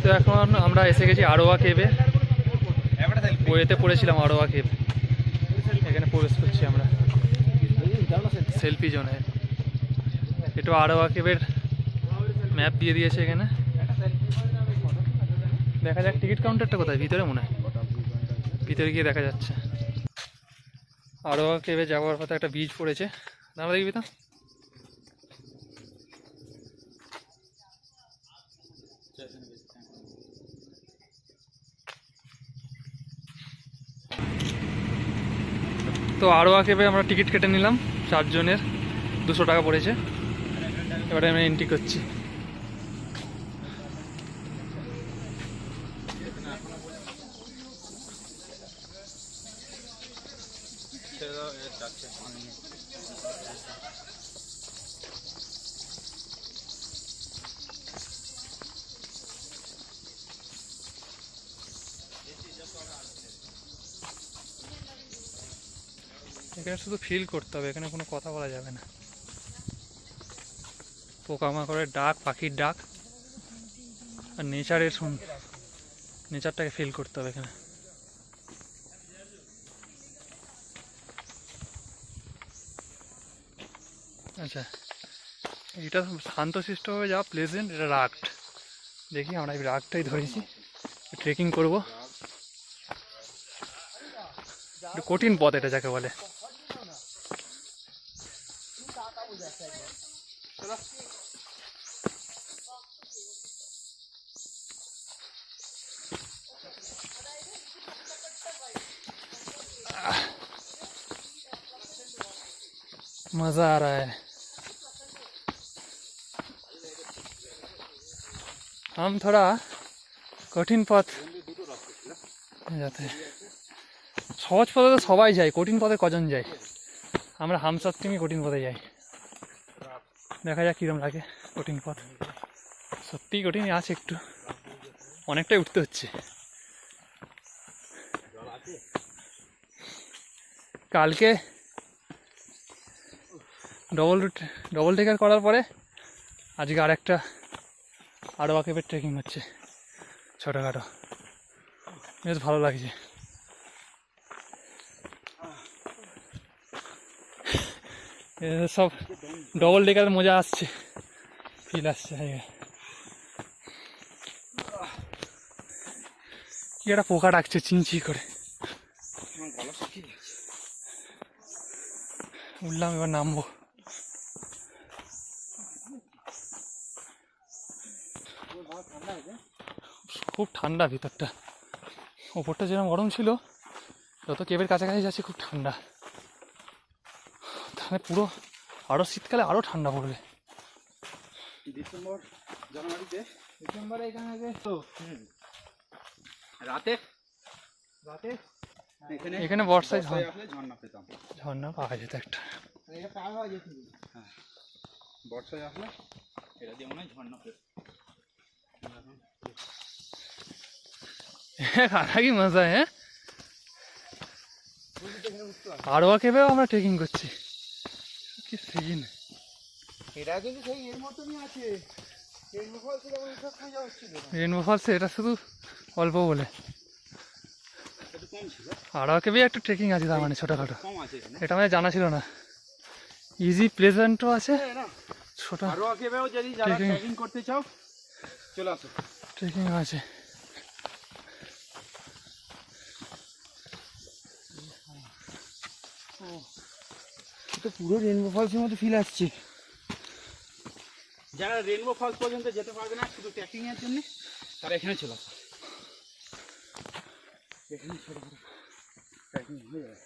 তো এখন আমরা এসে গেছি আড়োয়া কেভে। বইয়েতে পড়েছিলাম আড়োয়া কেভ, এখানে প্রবেশ করছি আমরা সেলফি জোনে। একটু আড়োয়া কেভের ম্যাপ দিয়ে দিয়েছে এখানে, দেখা যাক টিকিট কাউন্টারটা কোথায়, ভিতরে মনে হয়, ভিতরে গিয়ে দেখা যাচ্ছে। আড়োয়া কেভে যাওয়ার কথা একটা ব্রিজ পড়েছে, দাঁড়া দেখবি তো। তো আড়োয়া কেভে আমরা টিকিট কেটে নিলাম, 4 জনের 200 টাকা পড়েছে। এবারে আমি এন্ট্রি করছি। এখানে শুধু ফিল করতে হবে, এখানে কোনো কথা বলা যাবে না। পোকামাকড়ের ডাক, পাখির ডাক আর নেচারটাকে ফিল করতে হবে এখানে। আচ্ছা, এটা শান্তশিষ্টভাবে যাওয়া প্লেজেন্ট, এটা রাগড। দেখি আমরা এই রাগটাই ধরেছি, ট্রেকিং করবো। একটু কঠিন পথ এটা যাকে বলে। मजा आ रहा है। हम थोड़ा कठिन पथ जाते हैं। সহজ পথে তো সবাই যায়, কঠিন পথে কজন যায়? আমরা হামসার টিমই কঠিন পথে যাই। দেখা যাক কিরম লাগে কঠিন পথ। সত্যিই কঠিন আছে, একটু অনেকটাই উঠতে হচ্ছে। কালকে ডবল টেকার করার পরে আজকে আরেকটা আড়োয়া কেভের ট্রেকিং হচ্ছে, ছোটোখাটো, বেশ ভালো লাগছে। সব ডবল টেকার মজা আসছে, ফিল আসছে। কি একটা পোকা ডাকছে চিনচি করে, উঠলাম, এবার নামবো। খুব ঠান্ডা ভিতরটা, ওপরটা যেরকম গরম ছিল, যত কেবের কাছাকাছি যাচ্ছে খুব ঠান্ডা। তাহলে পুরো আরও শীতকালে আরও ঠান্ডা পড়বে। ডিসেম্বরে এখানে তো রাতে এখানে বর্ষায় ঝর্ণা পাওয়া যেত একটা। হ্যাঁ, বর্ষায় আসলে এটা দিয়ে মনে হয় ঝর্ণা পেত। খানা কি মজা, হ্যাঁ। আড়োয়া কেভেও আমরা ট্রেকিং করছি, কি সিন। এটা কিন্তু সেই এর মতনই আছে, রেনবো ফলসে এটা শুধু অল্প বলে। আড়োয়া কেভে একটা ট্রেকিং আছে, তার মানে ছোটোখাটো, এটা আমাদের জানা ছিল না। ইজি প্লেজেন্টও আছে, ছোট আড়োয়া কেভেও যদি যারা ট্রেকিং করতে চাও চলে আসো, ট্রেকিং আছে। তো পুরো রেনবো ফলসের মতো ফিল আসছে। যারা রেনবো ফলস পর্যন্ত যেতে পারবে না শুধু ট্রেকিং এর জন্য, তারা এখানে চলে আসো। এখানে ছোটখাটো ট্রেকিং হয়ে যাবে।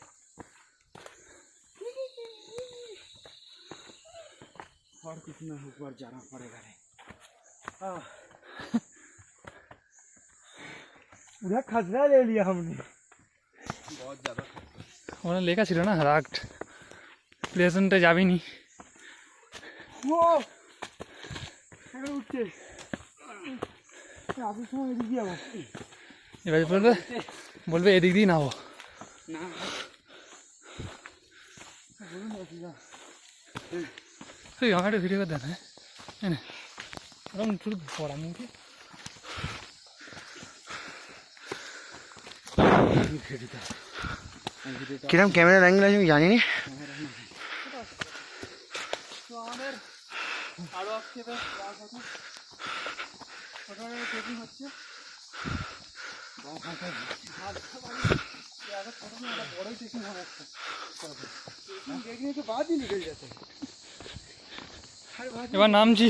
और कुछ ना ऊपर जाना पड़ेगा रे। पूरा खतरा ले लिया हमने, बहुत ज़्यादा। ওখানে লেখা ছিল না রাগড, প্লেজেন্টে যাবিনি। ও এখানে উঠছে, আসার সময় এদিক দিয়ে যাবো। এবার বলবে এদিক দিয়ে নাও না, বলুন অসুবিধা। তুই আমাকে একটা ভিডিও করে দেন। হ্যাঁ, এরকম পুরো ভরা মুখে কিরম ক্যামেরার অ্যাঙ্গেল আছে আমি জানি না। তো আমাদের আরও আসছে ট্রেকিং হচ্ছে। বড়ই ট্রেকিং হবে একটা এবার নামছি।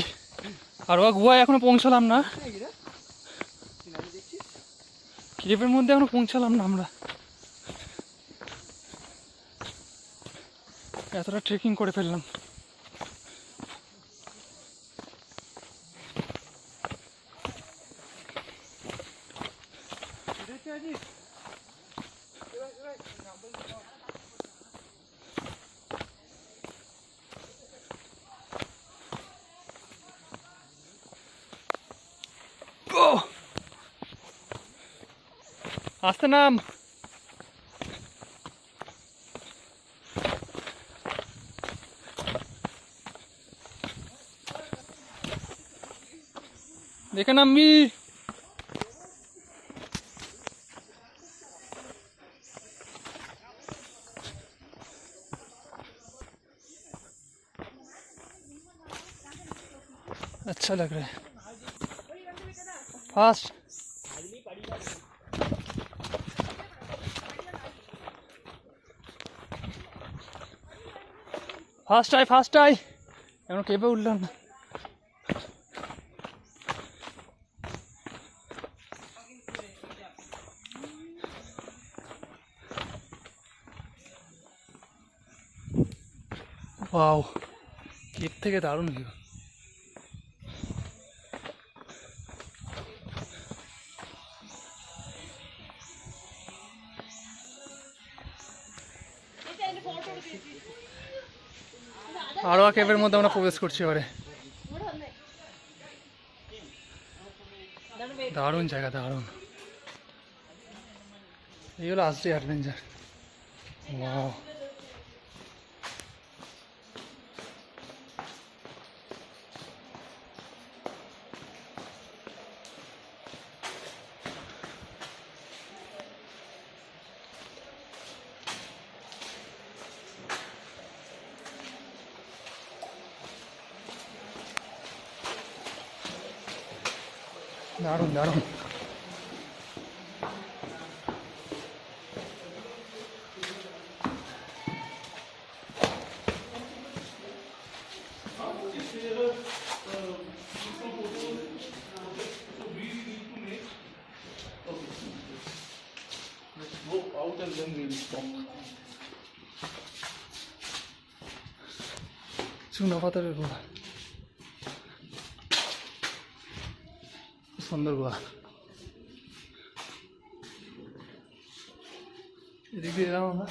আর গুহায় এখনো পৌঁছালাম না, ক্লিপের মধ্যে এখনো পৌঁছালাম না আমরা। এতটা ট্রেকিং করে ফেললাম। আস্তে নাম। দেখে নামবি। अच्छा लग रहा है। फास्ट फास्ट आई एमन केबे उठलाम ना। वाओ केप থেকে দারুণ ভিউ। আরোয়া কেভের মধ্যে আমরা প্রবেশ করছি এবারে। দারুণ জায়গা, দারুণ। এই হলো আসছে অ্যাডভেঞ্চার। ওয়াও দারুণ দারুণ। চুনা পাথরের গুহা, সুন্দর গুহা। এদিক দিয়ে এলাম আমরা,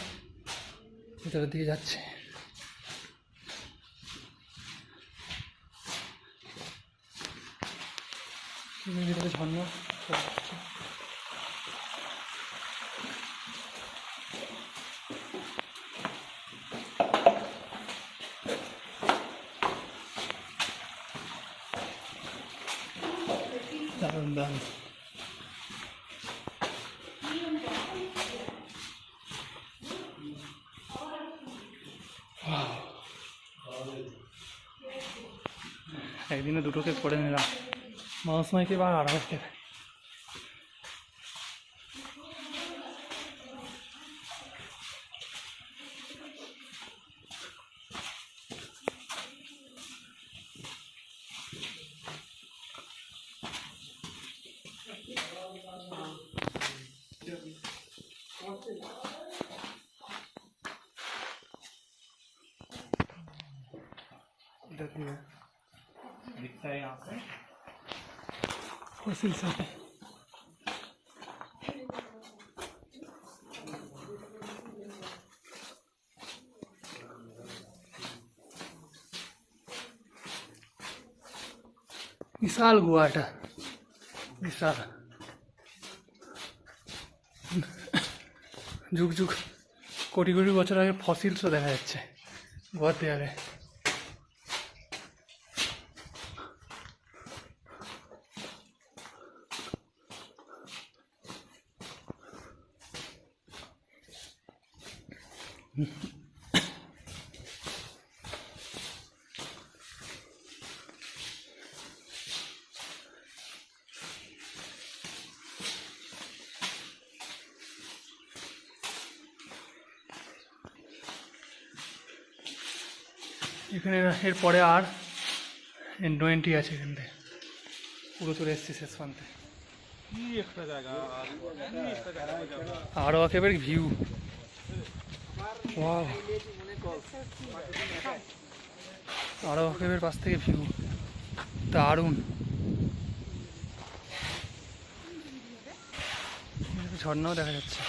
ভিতরের দিকে যাচ্ছে। ভিতরে ঝর্ণা দারুণ দারুণ। একদিনে দুটো কেক করে নিলাম, মাউসমাই কেক আর আড়াই কেক। दिखता है यहाँ से उसी से। বিশাল গুহা, এটা বিশাল। যুগ যুগ কোটি কোটি বছর আগে ফসিলসও দেখা যাচ্ছে গুহার দেয়ালে। এখানে এরপরে আর নো এন্ট্রি আছে এখান থেকে, পুরো চলে এসছি শেষ প্রান্তে। কি একটা জায়গা, কি একটা জায়গা। আরো একেবারে ভিউ, ওয়াও, আরো একেবারে পাশ থেকে ভিউ দারুণ। ঝর্ণাও দেখা যাচ্ছে।